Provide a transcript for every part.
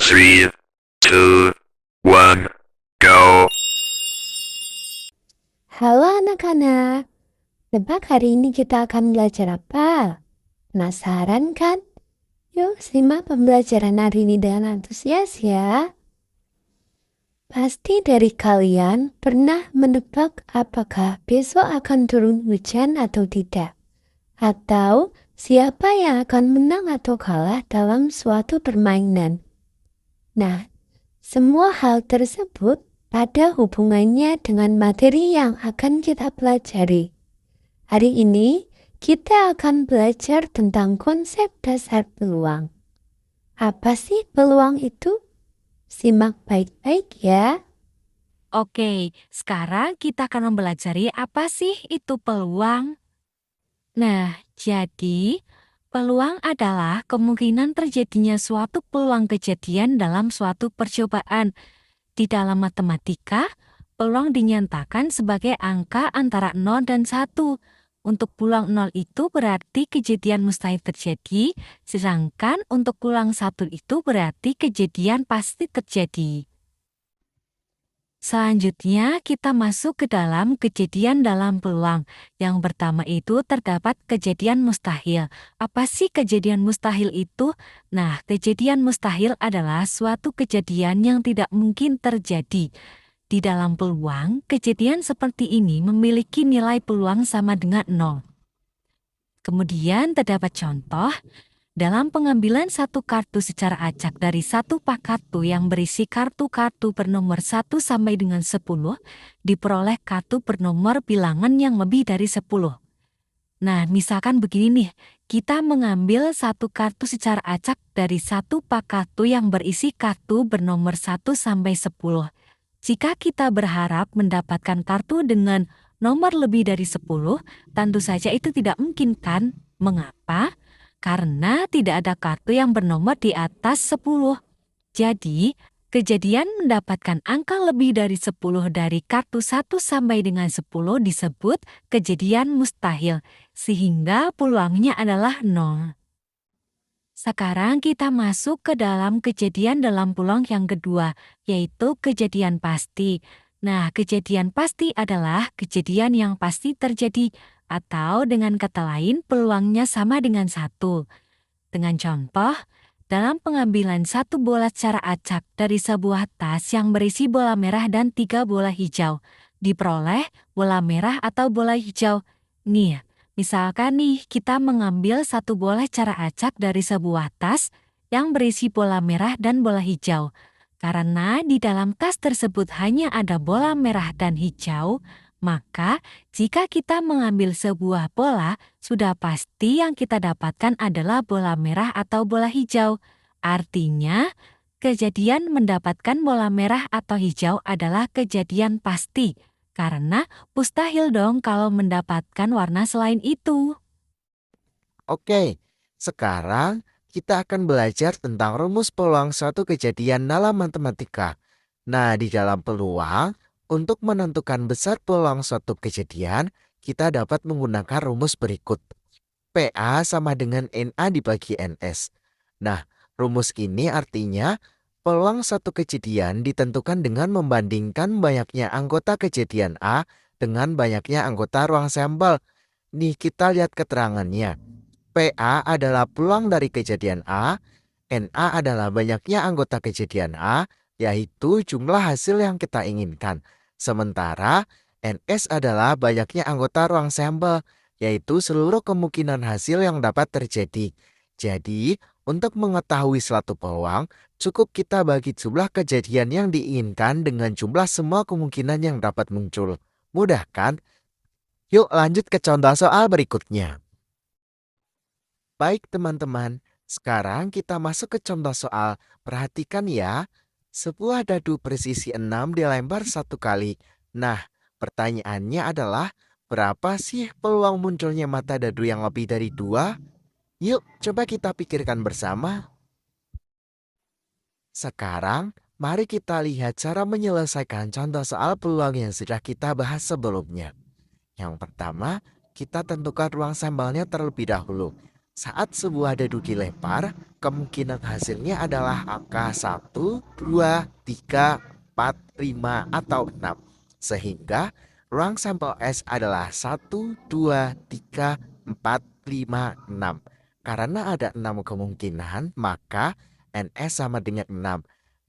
3, 2, 1, go. Halo anak-anak, tebak hari ini kita akan belajar apa? Penasaran kan? Yuk simak pembelajaran hari ini dengan antusias ya. Pasti dari kalian pernah menebak apakah besok akan turun hujan atau tidak? Atau siapa yang akan menang atau kalah dalam suatu permainan? Nah, semua hal tersebut ada hubungannya dengan materi yang akan kita pelajari. Hari ini kita akan belajar tentang konsep dasar peluang. Apa sih peluang itu? Simak baik-baik ya. Oke, sekarang kita akan mempelajari apa sih itu peluang. Nah, jadi peluang adalah kemungkinan terjadinya suatu peluang kejadian dalam suatu percobaan. Di dalam matematika, peluang dinyatakan sebagai angka antara 0 dan 1. Untuk peluang 0 itu berarti kejadian mustahil terjadi, sedangkan untuk peluang 1 itu berarti kejadian pasti terjadi. Selanjutnya, kita masuk ke dalam kejadian dalam peluang. Yang pertama itu terdapat kejadian mustahil. Apa sih kejadian mustahil itu? Nah, kejadian mustahil adalah suatu kejadian yang tidak mungkin terjadi. Di dalam peluang, kejadian seperti ini memiliki nilai peluang sama dengan 0. Kemudian terdapat contoh. Dalam pengambilan satu kartu secara acak dari satu pak kartu yang berisi kartu-kartu bernomor 1 sampai dengan 10, diperoleh kartu bernomor bilangan yang lebih dari 10. Nah, misalkan begini nih, kita mengambil satu kartu secara acak dari satu pak kartu yang berisi kartu bernomor 1 sampai 10. Jika kita berharap mendapatkan kartu dengan nomor lebih dari 10, tentu saja itu tidak mungkin kan? Mengapa? Karena tidak ada kartu yang bernomor di atas 10. Jadi, kejadian mendapatkan angka lebih dari 10 dari kartu 1 sampai dengan 10 disebut kejadian mustahil, sehingga peluangnya adalah 0. Sekarang kita masuk ke dalam kejadian dalam peluang yang kedua, yaitu kejadian pasti. Nah, kejadian pasti adalah kejadian yang pasti terjadi, atau dengan kata lain peluangnya sama dengan 1. Dengan contoh, dalam pengambilan satu bola secara acak dari sebuah tas yang berisi bola merah dan 3 bola hijau, diperoleh bola merah atau bola hijau. Nih, misalkan nih kita mengambil satu bola secara acak dari sebuah tas yang berisi bola merah dan bola hijau. Karena di dalam tas tersebut hanya ada bola merah dan hijau, maka jika kita mengambil sebuah bola, sudah pasti yang kita dapatkan adalah bola merah atau bola hijau. Artinya, kejadian mendapatkan bola merah atau hijau adalah kejadian pasti, karena mustahil dong kalau mendapatkan warna selain itu. Oke, sekarang kita akan belajar tentang rumus peluang suatu kejadian dalam matematika. Nah, di dalam peluang, untuk menentukan besar peluang suatu kejadian, kita dapat menggunakan rumus berikut. PA sama dengan NA dibagi NS. Nah, rumus ini artinya peluang satu kejadian ditentukan dengan membandingkan banyaknya anggota kejadian A dengan banyaknya anggota ruang sampel. Nih, kita lihat keterangannya. PA adalah peluang dari kejadian A, NA adalah banyaknya anggota kejadian A, yaitu jumlah hasil yang kita inginkan. Sementara NS adalah banyaknya anggota ruang sampel, yaitu seluruh kemungkinan hasil yang dapat terjadi. Jadi, untuk mengetahui suatu peluang, cukup kita bagi jumlah kejadian yang diinginkan dengan jumlah semua kemungkinan yang dapat muncul. Mudah kan? Yuk lanjut ke contoh soal berikutnya. Baik teman-teman, sekarang kita masuk ke contoh soal. Perhatikan ya. Sebuah dadu presisi 6 dilempar 1 kali. Nah, pertanyaannya adalah berapa sih peluang munculnya mata dadu yang lebih dari 2? Yuk, coba kita pikirkan bersama. Sekarang, mari kita lihat cara menyelesaikan contoh soal peluang yang sudah kita bahas sebelumnya. Yang pertama, kita tentukan ruang sampelnya terlebih dahulu. Saat sebuah dadu dilempar, kemungkinan hasilnya adalah angka 1, 2, 3, 4, 5, atau 6. Sehingga ruang sampel S adalah 1, 2, 3, 4, 5, 6. Karena ada 6 kemungkinan, maka NS sama dengan 6.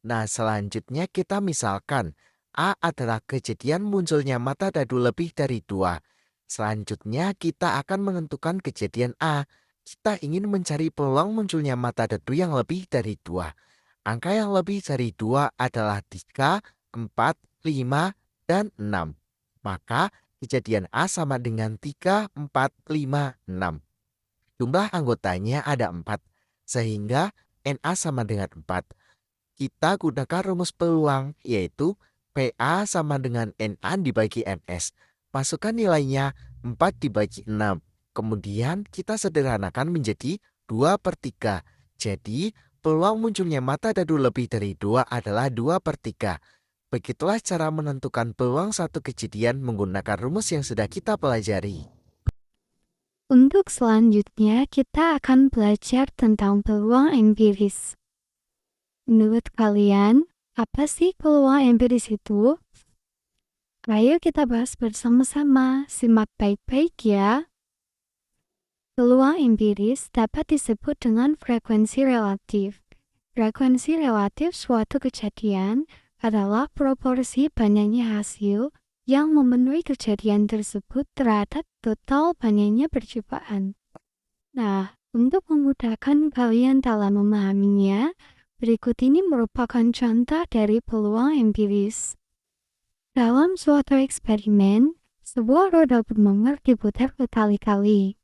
Nah, selanjutnya kita misalkan A adalah kejadian munculnya mata dadu lebih dari 2. Selanjutnya kita akan menentukan kejadian A. Kita ingin mencari peluang munculnya mata dadu yang lebih dari 2. Angka yang lebih dari 2 adalah 3, 4, 5, dan 6. Maka kejadian A sama dengan 3, 4, 5, 6. Jumlah anggotanya ada 4, sehingga NA sama dengan 4. Kita gunakan rumus peluang, yaitu PA sama dengan NA dibagi NS. Masukkan nilainya 4 dibagi 6. Kemudian kita sederhanakan menjadi 2/3. Jadi peluang munculnya mata dadu lebih dari 2 adalah 2/3. Begitulah cara menentukan peluang satu kejadian menggunakan rumus yang sudah kita pelajari. Untuk selanjutnya, kita akan belajar tentang peluang empiris. Menurut kalian, apa sih peluang empiris itu? Ayo kita bahas bersama-sama, simak baik-baik ya. Peluang empiris dapat disebut dengan frekuensi relatif. Frekuensi relatif suatu kejadian adalah proporsi banyaknya hasil yang memenuhi kejadian tersebut terhadap total banyaknya percobaan. Nah, untuk memudahkan kalian dalam memahaminya, berikut ini merupakan contoh dari peluang empiris. Dalam suatu eksperimen, sebuah roda bernomor diputar berkali-kali.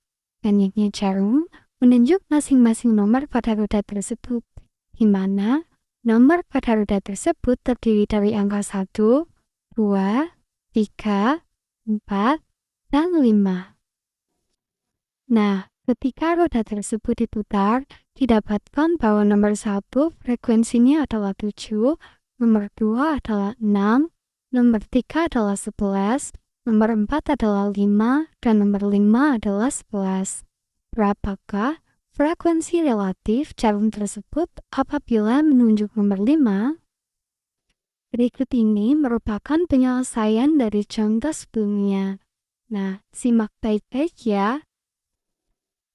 Banyaknya jarum menunjuk masing-masing nomor pada roda tersebut, di mana nomor pada roda tersebut terdiri dari angka 1, 2, 3, 4, dan 5. Nah, ketika roda tersebut diputar, didapatkan bahwa nomor 1 frekuensinya adalah 7, nomor 2 adalah 6, nomor 3 adalah 11, nomor 4 adalah 5, dan nomor 5 adalah 11. Berapakah frekuensi relatif jarum tersebut apabila menunjuk nomor 5? Berikut ini merupakan penyelesaian dari contoh sebelumnya. Nah, simak baik-baik ya.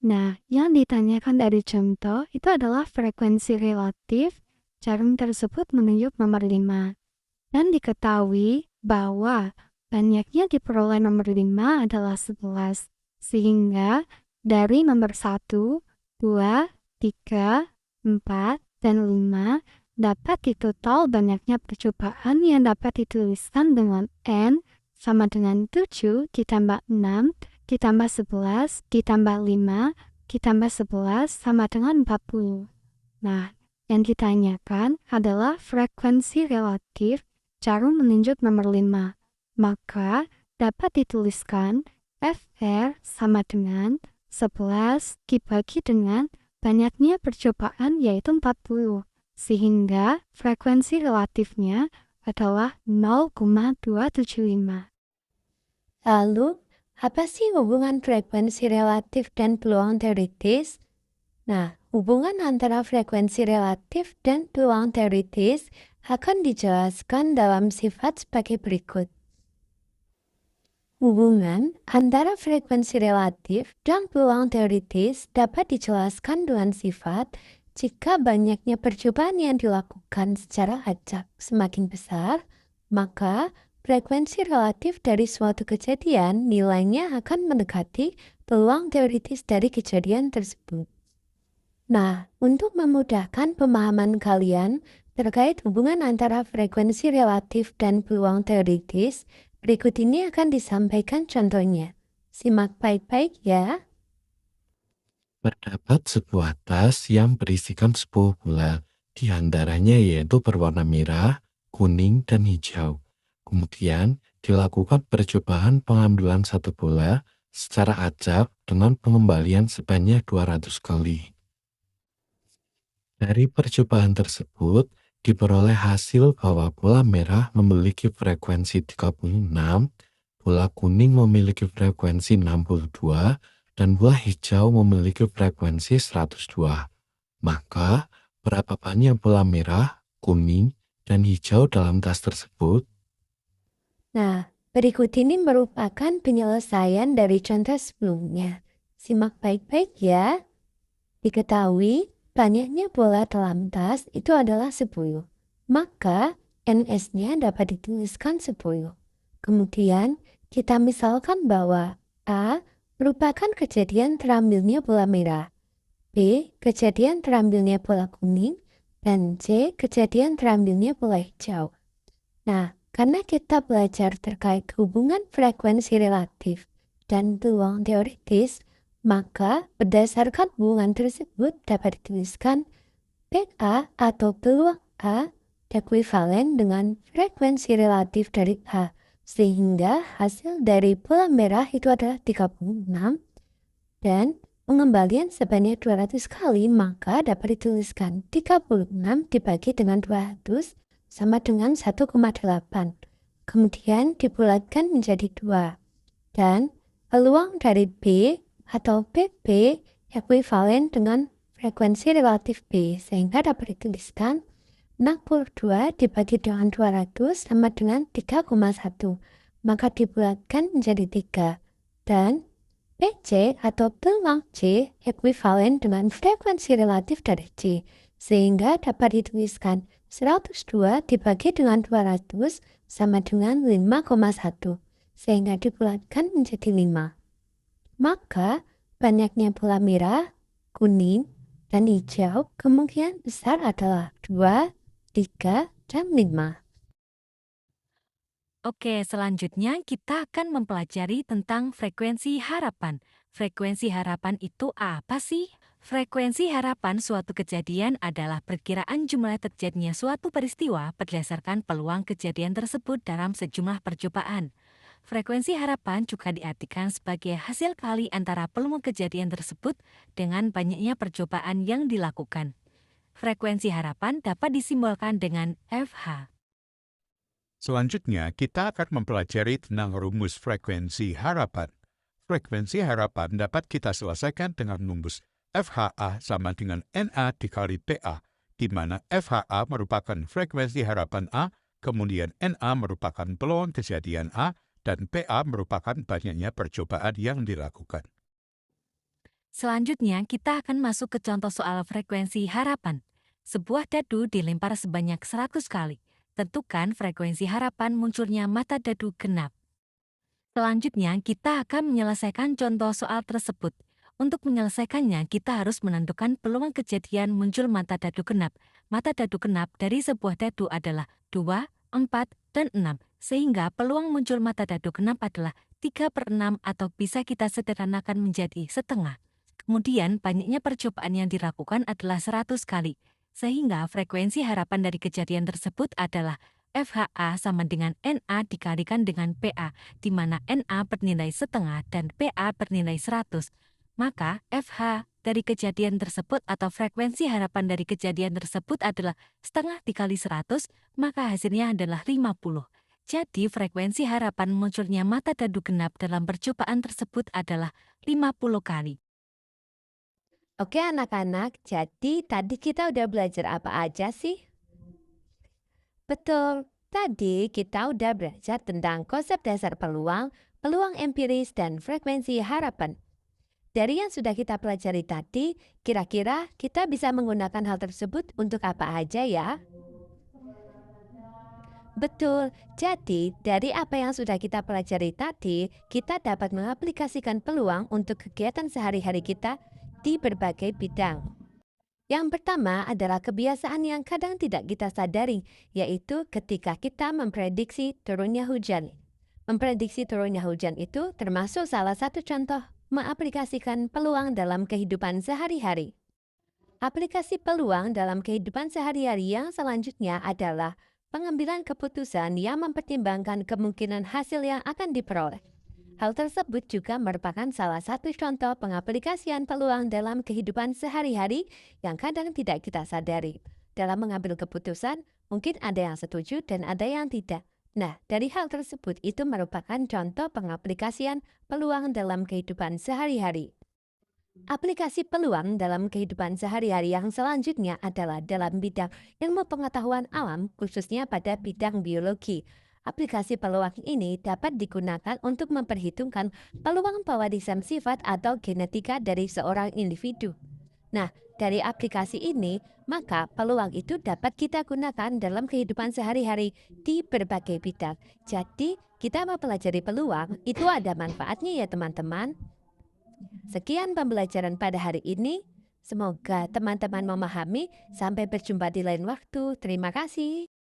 Nah, yang ditanyakan dari contoh itu adalah frekuensi relatif jarum tersebut menunjuk nomor 5. Dan diketahui bahwa banyaknya diperoleh nomor 5 adalah 11. Sehingga dari nomor 1, 2, 3, 4, dan 5 dapat ditotal banyaknya percobaan yang dapat dituliskan dengan N sama dengan 7 ditambah 6 ditambah 11 ditambah 5 ditambah 11 sama dengan 40. Nah, yang ditanyakan adalah frekuensi relatif jarum menunjuk nomor 5. Maka dapat dituliskan FR sama dengan 11 dibagi dengan banyaknya percobaan yaitu 40. Sehingga frekuensi relatifnya adalah 0,275. Lalu, apa sih hubungan frekuensi relatif dan peluang teoritis? Nah, hubungan antara frekuensi relatif dan peluang teoritis akan dijelaskan dalam sifat sebagai berikut. Hubungan antara frekuensi relatif dan peluang teoritis dapat dijelaskan dengan sifat jika banyaknya percobaan yang dilakukan secara acak semakin besar, maka frekuensi relatif dari suatu kejadian nilainya akan mendekati peluang teoritis dari kejadian tersebut. Nah, untuk memudahkan pemahaman kalian terkait hubungan antara frekuensi relatif dan peluang teoritis, berikut ini akan disampaikan contohnya. Simak baik-baik ya. Terdapat sebuah tas yang berisikan 10 bola, di antaranya yaitu berwarna merah, kuning, dan hijau. Kemudian dilakukan percobaan pengambilan satu bola secara acak dengan pengembalian sebanyak 200 kali. Dari percobaan tersebut, diperoleh hasil bahwa bola merah memiliki frekuensi 36, bola kuning memiliki frekuensi 62, dan bola hijau memiliki frekuensi 102. Maka, berapa banyak bola merah, kuning, dan hijau dalam tas tersebut? Nah, berikut ini merupakan penyelesaian dari contoh sebelumnya. Simak baik-baik ya. Diketahui, banyaknya bola dalam tas itu adalah 10. Maka, NS-nya dapat dituliskan 10. Kemudian, kita misalkan bahwa A merupakan kejadian terambilnya bola merah, B kejadian terambilnya bola kuning, dan C kejadian terambilnya bola hijau. Nah, karena kita belajar terkait hubungan frekuensi relatif dan peluang teoritis, maka berdasarkan hubungan tersebut dapat dituliskan PA atau peluang A ekuivalen dengan frekuensi relatif dari A, sehingga hasil dari bola merah itu adalah 36 dan pengembalian sebanyak 200 kali, maka dapat dituliskan 36 dibagi dengan 200 sama dengan 1,8. Kemudian dibulatkan menjadi 2. Dan peluang dari B atau PP ekuivalen dengan frekuensi relatif B, sehingga dapat dituliskan 62 dibagi dengan 200 sama dengan 3,1. Maka dibulatkan menjadi 3. Dan PC atau peluang C ekuivalen dengan frekuensi relatif dari C, sehingga dapat dituliskan 102 dibagi dengan 200 sama dengan 5,1, sehingga dibulatkan menjadi 5. Maka, banyaknya bola merah, kuning, dan hijau kemungkinan besar adalah 2, 3, dan 5. Oke, selanjutnya kita akan mempelajari tentang frekuensi harapan. Frekuensi harapan itu apa sih? Frekuensi harapan suatu kejadian adalah perkiraan jumlah terjadinya suatu peristiwa berdasarkan peluang kejadian tersebut dalam sejumlah percobaan. Frekuensi harapan juga diartikan sebagai hasil kali antara peluang kejadian tersebut dengan banyaknya percobaan yang dilakukan. Frekuensi harapan dapat disimbolkan dengan FH. Selanjutnya, kita akan mempelajari tentang rumus frekuensi harapan. Frekuensi harapan dapat kita selesaikan dengan rumus FHA sama dengan NA dikali PA, di mana FHA merupakan frekuensi harapan A, kemudian NA merupakan peluang kejadian A, dan PA merupakan banyaknya percobaan yang dilakukan. Selanjutnya, kita akan masuk ke contoh soal frekuensi harapan. Sebuah dadu dilempar sebanyak 100 kali. Tentukan frekuensi harapan munculnya mata dadu genap. Selanjutnya, kita akan menyelesaikan contoh soal tersebut. Untuk menyelesaikannya, kita harus menentukan peluang kejadian muncul mata dadu genap. Mata dadu genap dari sebuah dadu adalah 2, 4, dan 6, sehingga peluang muncul mata dadu genap adalah 3/6 atau bisa kita sederhanakan menjadi setengah. Kemudian, banyaknya percobaan yang dilakukan adalah 100 kali, sehingga frekuensi harapan dari kejadian tersebut adalah FHA sama dengan NA dikalikan dengan PA, di mana NA bernilai setengah dan PA bernilai 100. Maka FH dari kejadian tersebut atau frekuensi harapan dari kejadian tersebut adalah setengah dikali 100, maka hasilnya adalah 50. Jadi frekuensi harapan munculnya mata dadu genap dalam percobaan tersebut adalah 50 kali. Oke anak-anak, jadi tadi kita udah belajar apa aja sih? Betul, tadi kita udah belajar tentang konsep dasar peluang, peluang empiris, dan frekuensi harapan. Dari yang sudah kita pelajari tadi, kira-kira kita bisa menggunakan hal tersebut untuk apa aja ya? Betul, jadi dari apa yang sudah kita pelajari tadi, kita dapat mengaplikasikan peluang untuk kegiatan sehari-hari kita di berbagai bidang. Yang pertama adalah kebiasaan yang kadang tidak kita sadari, yaitu ketika kita memprediksi turunnya hujan. Memprediksi turunnya hujan itu termasuk salah satu contoh mengaplikasikan peluang dalam kehidupan sehari-hari. Aplikasi peluang dalam kehidupan sehari-hari yang selanjutnya adalah pengambilan keputusan yang mempertimbangkan kemungkinan hasil yang akan diperoleh. Hal tersebut juga merupakan salah satu contoh pengaplikasian peluang dalam kehidupan sehari-hari yang kadang tidak kita sadari. Dalam mengambil keputusan, mungkin ada yang setuju dan ada yang tidak. Nah, dari hal tersebut itu merupakan contoh pengaplikasian peluang dalam kehidupan sehari-hari. Aplikasi peluang dalam kehidupan sehari-hari yang selanjutnya adalah dalam bidang ilmu pengetahuan alam, khususnya pada bidang biologi. Aplikasi peluang ini dapat digunakan untuk memperhitungkan peluang pewarisan sifat atau genetika dari seorang individu. Nah, dari aplikasi ini, maka peluang itu dapat kita gunakan dalam kehidupan sehari-hari di berbagai bidang. Jadi, kita mempelajari peluang itu ada manfaatnya ya teman-teman. Sekian pembelajaran pada hari ini. Semoga teman-teman memahami. Sampai berjumpa di lain waktu. Terima kasih.